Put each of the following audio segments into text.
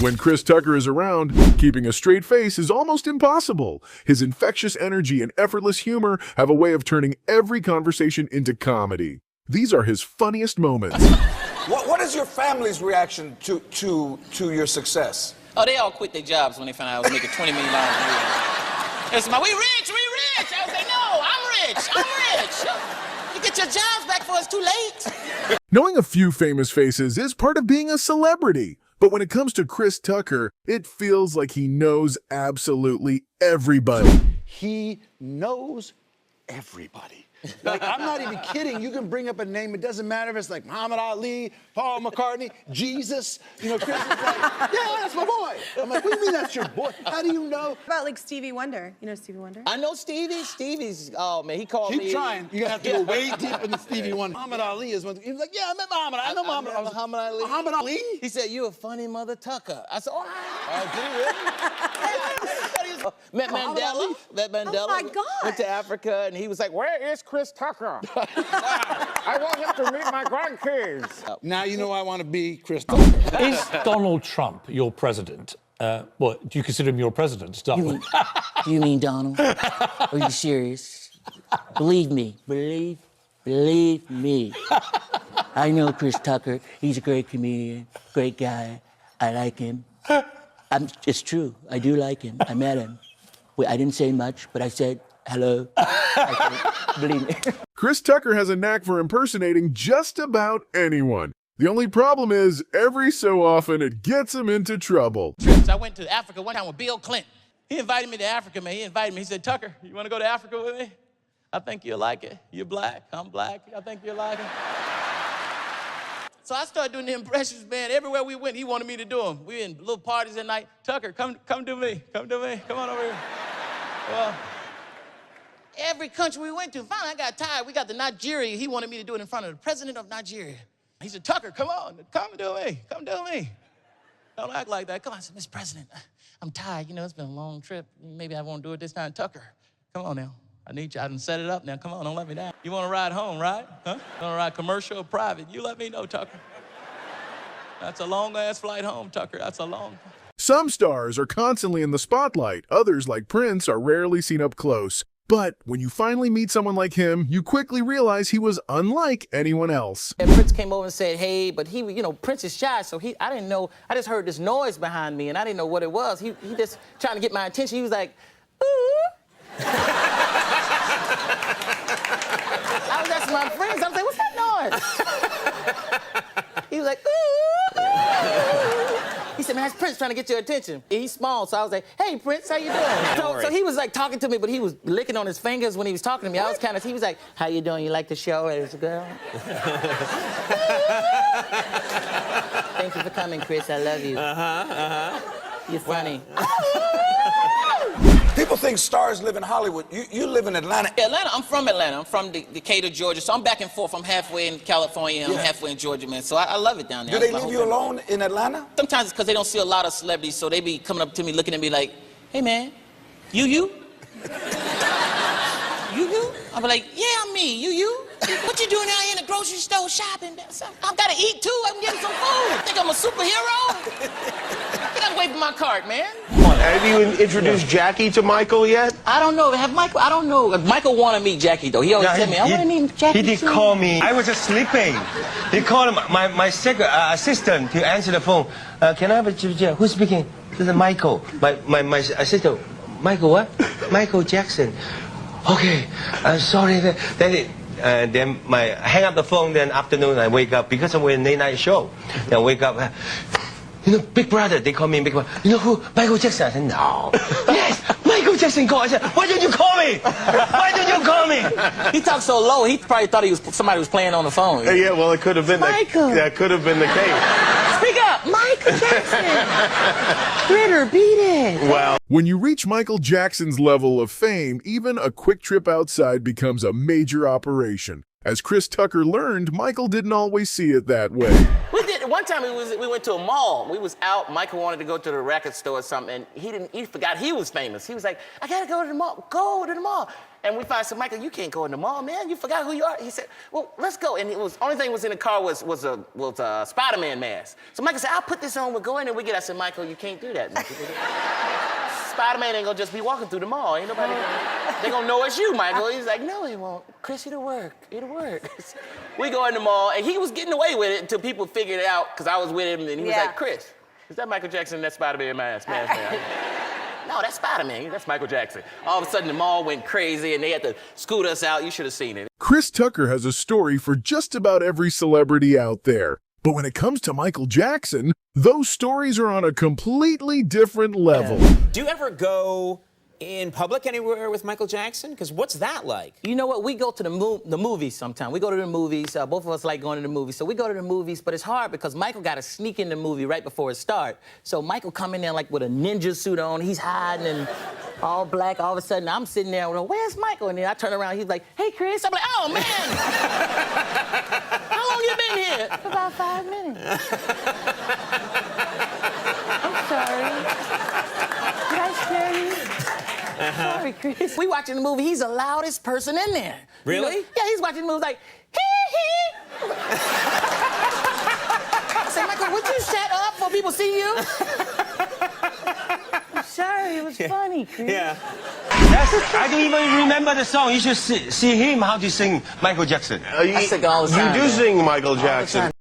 When Chris Tucker is around, keeping a straight face is almost impossible. His infectious energy and effortless humor have a way of turning every conversation into comedy. Ththese are his funniest moments. What is your family's reaction to your success? Oh, they all quit their jobs when they found out I was making $20 million a year. They said, we rich, we rich. I was like, no, I'm rich. You get your jobs back before it's too late. Knowing a few famous faces is part of being a celebrity. But when it comes to Chris Tucker, it feels like he knows absolutely everybody. He knows everybody. Like, I'm not even kidding. You can bring up a name. It doesn't matter if it's like Muhammad Ali, Paul McCartney, Jesus. You know, Chris is like, yeah, that's my boy. I'm like, what do you mean that's your boy? How do you know? What about like Stevie Wonder? You know Stevie Wonder? I know Stevie. Stevie's, oh man, he called me. Keep trying. You're gonna have to go way deep into Stevie Wonder. Muhammad Ali is one. He was like, yeah, I met Muhammad. I know Muhammad. Muhammad Ali. Muhammad Ali? He said, you a funny mother Tucker. I said, did he really? Met Mandela. Met Mandela. Oh my God. Went to Africa and he was like, where is Chris Tucker? I want him to meet my grandkids. Now you know I want to be Chris Tucker. Is Donald Trump your president? What, do you consider him your president? Start with. You mean Donald? Are you serious? Believe me. Believe me. I know Chris Tucker. He's a great comedian, great guy. I like him. It's true. I do like him. I met him. I didn't say much, but I said hello. Believe me. Chris Tucker has a knack for impersonating just about anyone. The only problem is, every so often it gets him into trouble. Trips. I went to Africa one time with Bill Clinton. He invited me to Africa, man. He invited me. He said, Tucker, you want to go to Africa with me? I think you'll like it. You're black. I'm black. I think you'll like it. So I started doing the impressions, man. Everywhere we went, he wanted me to do them. We were in little parties at night. Tucker, come do me. Come do me. Come on over here. Well, every country we went to, finally I got tired. We got to Nigeria. He wanted me to do it in front of the president of Nigeria. He said, Tucker, come on. Come do me. Come do me. Don't act like that. Come on. I said, Mr. President, I'm tired. You know, it's been a long trip. Maybe I won't do it this time. Tucker, come on now. I need you. I done set it up now. Come on, don't let me down. You want to ride home, right? Huh? You want to ride commercial or private? You let me know, Tucker. That's a long-ass flight home, Tucker. That's a long... Some stars are constantly in the spotlight. Others, like Prince, are rarely seen up close. But when you finally meet someone like him, you quickly realize he was unlike anyone else. And Prince came over and said, hey, but he, you know, Prince is shy, so I didn't know. I just heard this noise behind me, and I didn't know what it was. He just trying to get my attention. He was like, ooh. I was asking my friends, I was like, what's that noise? He was like, ooh. He said, man, that's Prince trying to get your attention. He's small, so I was like, hey, Prince, how you doing? So he was like talking to me, but he was licking on his fingers when he was talking to me. I was kind of, he was like, how you doing? You like the show as a girl? Thank you for coming, Chris. I love you. You're funny. People think stars live in Hollywood. You live in Atlanta. Yeah, Atlanta. I'm from Atlanta. I'm from Decatur, Georgia. So I'm back and forth. I'm halfway in California. I'm halfway in Georgia, man. So I love it down there. Do they leave you alone in Atlanta? Sometimes it's because they don't see a lot of celebrities, so they be coming up to me, looking at me like, hey, man, you? I'll be like, yeah, I'm me. You? What you doing out here in the grocery store shopping? I've got to eat, too. I'm getting some food. Think I'm a superhero? Get away from my cart, man. Have you introduced Jackie to Michael yet? I don't know. I don't know. Michael wanted to meet Jackie, though. He always tell me, I want to meet Jackie. He did call me. I was just sleeping. He called my assistant to answer the phone. Can I have a... Who's speaking? This is Michael. My assistant. Michael what? Michael Jackson. Okay. Sorry. Then I hang up the phone. Then afternoon I wake up because I'm in a late night show. Then I wake up. You know, Big Brother. They call me Big Brother. You know who? Michael Jackson. I said no. Yes, Michael Jackson called. I said, why don't you call me? Why don't you call me? He talked so low. He probably thought somebody was playing on the phone. Yeah, well, it could have been Michael. That could have been the case. Speak up, Michael Jackson. Critter, beat it. Well. When you reach Michael Jackson's level of fame, even a quick trip outside becomes a major operation. As Chris Tucker learned, Michael didn't always see it that way. We did one time we went to a mall. We was out. Michael wanted to go to the record store or something, and he forgot he was famous. He was like, I gotta go to the mall. Go to the mall. And we finally said, Michael, you can't go in the mall, man. You forgot who you are. He said, well, let's go. And only thing was in the car was a Spider-Man mask. So Michael said, I'll put this on. We'll go in and we get. I said, Michael, you can't do that. Spider-Man ain't gonna just be walking through the mall. Ain't nobody they gonna know it's you, Michael. He's like, no, he won't. Chris, it'll work. It'll work. We go in the mall, and he was getting away with it until people figured it out, because I was with him, and he was like, Chris, is that Michael Jackson in that Spider-Man mask? No, that's Spider-Man. That's Michael Jackson. All of a sudden, the mall went crazy, and they had to scoot us out. You should have seen it. Chris Tucker has a story for just about every celebrity out there. But when it comes to Michael Jackson, those stories are on a completely different level. Do you ever go in public anywhere with Michael Jackson? Because what's that like? You know what? We go to the movies sometimes. We go to the movies. Both of us like going to the movies. So we go to the movies, but it's hard because Michael got to sneak in the movie right before it starts. So Michael come in there like with a ninja suit on. He's hiding and all black. All of a sudden, I'm sitting there, where's Michael? And then I turn around, he's like, hey, Chris. I'm like, oh, man. How long you been here? About 5 minutes. I'm sorry. Did I scare you? Sorry, Chris. We watching the movie. He's the loudest person in there. Really? You know? Yeah, he's watching the movie like, hee hee. I said, Michael, would you shut up before people see you? I'm sorry, it was funny, Chris. Yeah. I don't even remember the song. You should see him how to sing Michael Jackson. I sing all the time. You do sing Michael Jackson.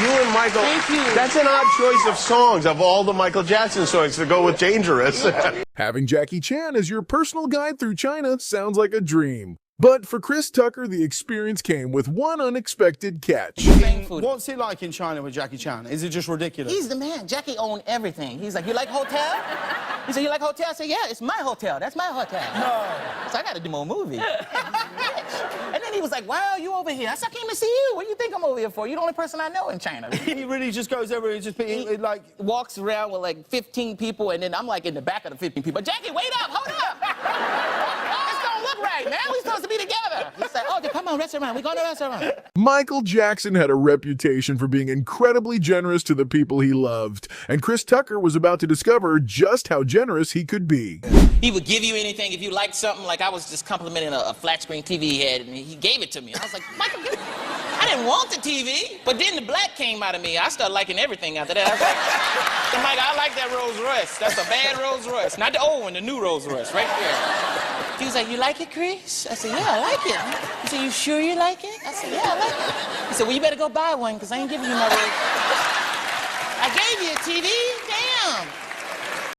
You and Michael, Thank you. That's an odd choice of songs, of all the Michael Jackson songs, to go with Dangerous. Having Jackie Chan as your personal guide through China sounds like a dream. But for Chris Tucker, the experience came with one unexpected catch. What's it like in China with Jackie Chan? Is it just ridiculous? He's the man. Jackie owned everything. He's like, you like hotel? He said, you like hotel? I said, yeah, it's my hotel. That's my hotel. No. So I got to do more movies. And then he was like, wow, you over here. I said, I came to see you. What do you think I'm over here for? You're the only person I know in China. He really just goes over and just like walks around with like 15 people, and then I'm like in the back of the 15 people. Jackie, wait up, hold up. This don't look right, man. We supposed to be together. He's like, oh, come on, restaurant. We go to the restaurant. Michael Jackson had a reputation for being incredibly generous to the people he loved, and Chris Tucker was about to discover just how generous he could be. He would give you anything if you liked something. Like I was just complimenting a flat screen TV he had, and he gave it to me. I was like, Michael, I didn't want the TV. But then the black came out of me. I started liking everything after that. I was like, Michael, I like that Rolls Royce. That's a bad Rolls Royce. Not the old one, the new Rolls Royce, right there. He was like, you like it, Chris? I said, yeah, I like it. He said, you sure you like it? I said, yeah, I like it. He said, well, you better go buy one, because I ain't giving you my Rolls. I gave you a TV? Damn.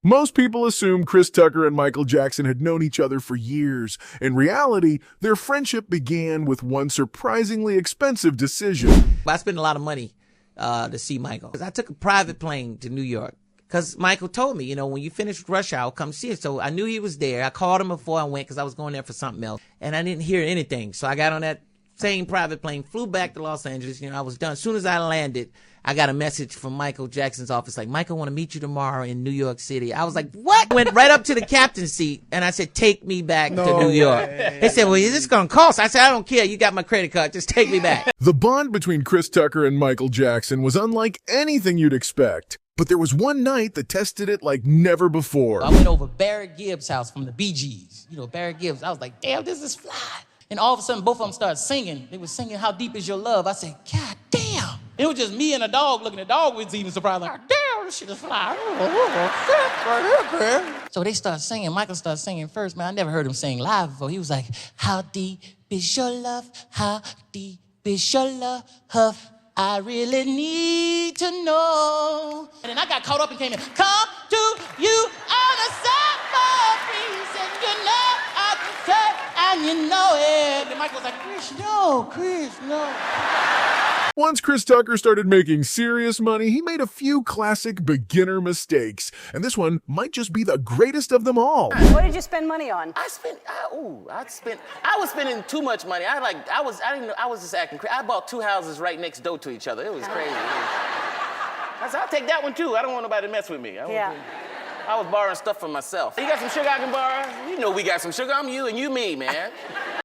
Most people assume Chris Tucker and Michael Jackson had known each other for years. In reality, their friendship began with one surprisingly expensive decision. I spent a lot of money to see Michael. I took a private plane to New York because Michael told me, you know, when you finish with Rush Hour, come see it. So I knew he was there. I called him before I went because I was going there for something else. And I didn't hear anything. So I got on that same private plane, flew back to Los Angeles. You know, I was done. As soon as I landed, I got a message from Michael Jackson's office, like, Michael, I want to meet you tomorrow in New York City. I was like, what? I went right up to the captain's seat, and I said, take me back to New York. They said, well, is this going to cost? I said, I don't care. You got my credit card. Just take me back. The bond between Chris Tucker and Michael Jackson was unlike anything you'd expect. But there was one night that tested it like never before. I went over Barrett Gibbs' house from the Bee Gees. You know, Barrett Gibbs. I was like, damn, this is fly. And all of a sudden, both of them started singing. They were singing, How Deep Is Your Love? I said, God damn. It was just me and a dog looking. The dog was even surprised, like, damn, this shit is fly. So they started singing. Michael started singing first. Man, I never heard him sing live before. He was like, how deep is your love? How deep is your love? I really need to know. And then I got caught up and came in. Come to you on a summer breeze, and you know I can say, and you know it. And Michael was like, Chris, no. Once Chris Tucker started making serious money, he made a few classic beginner mistakes. And this one might just be the greatest of them all. What did you spend money on? I was spending too much money. I was just acting crazy. I bought 2 houses right next door to each other. It was crazy. I said, I'll take that one too. I don't want nobody to mess with me. I was borrowing stuff for myself. You got some sugar I can borrow? You know we got some sugar. I'm you and you me, man.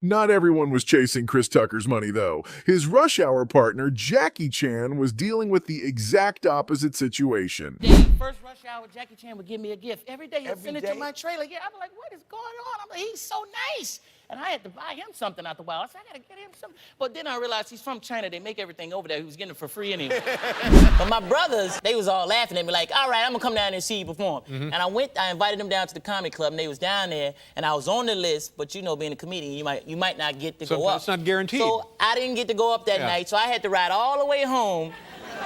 Not everyone was chasing Chris Tucker's money, though. His Rush Hour partner, Jackie Chan, was dealing with the exact opposite situation. First rush hour, Jackie Chan would give me a gift. Every day he'd send it to my trailer. Yeah, I'm like, what is going on? I'm like, he's so nice. And I had to buy him something out the wild. I said, I gotta get him something. But then I realized he's from China. They make everything over there. He was getting it for free anyway. But my brothers, they was all laughing at me like, all right, I'm gonna come down there and see you perform. And I invited them down to the comedy club, and they was down there, and I was on the list, but you know, being a comedian, you might not get to go up. It's not guaranteed. So I didn't get to go up that night, so I had to ride all the way home.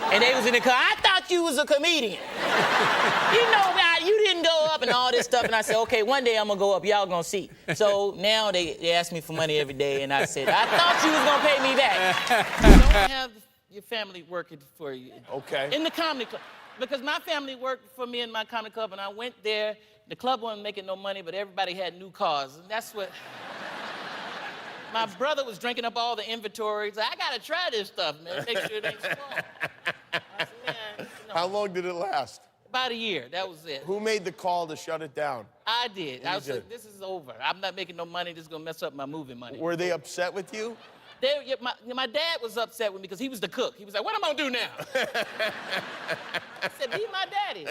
And they was in the car. I thought you was a comedian. You know, God, you didn't go up and all this stuff. And I said, okay, one day I'm gonna go up. Y'all gonna see. So now they ask me for money every day, and I said, I thought you was gonna pay me back. You don't have your family working for you. Okay. In the comedy club, because my family worked for me in my comedy club, and I went there. The club wasn't making no money, but everybody had new cars, and that's what. My brother was drinking up all the inventories. I gotta try this stuff, man. Make sure it ain't small. I said, man, you know, How long did it last? about a year. That was it. Who made the call to shut it down? I did. I was did. like, this is over. I'm not making no money. This is gonna mess up my movie money. Were they upset with you? My dad was upset with me because he was the cook. He was like, what am I gonna do now? I said, be my daddy.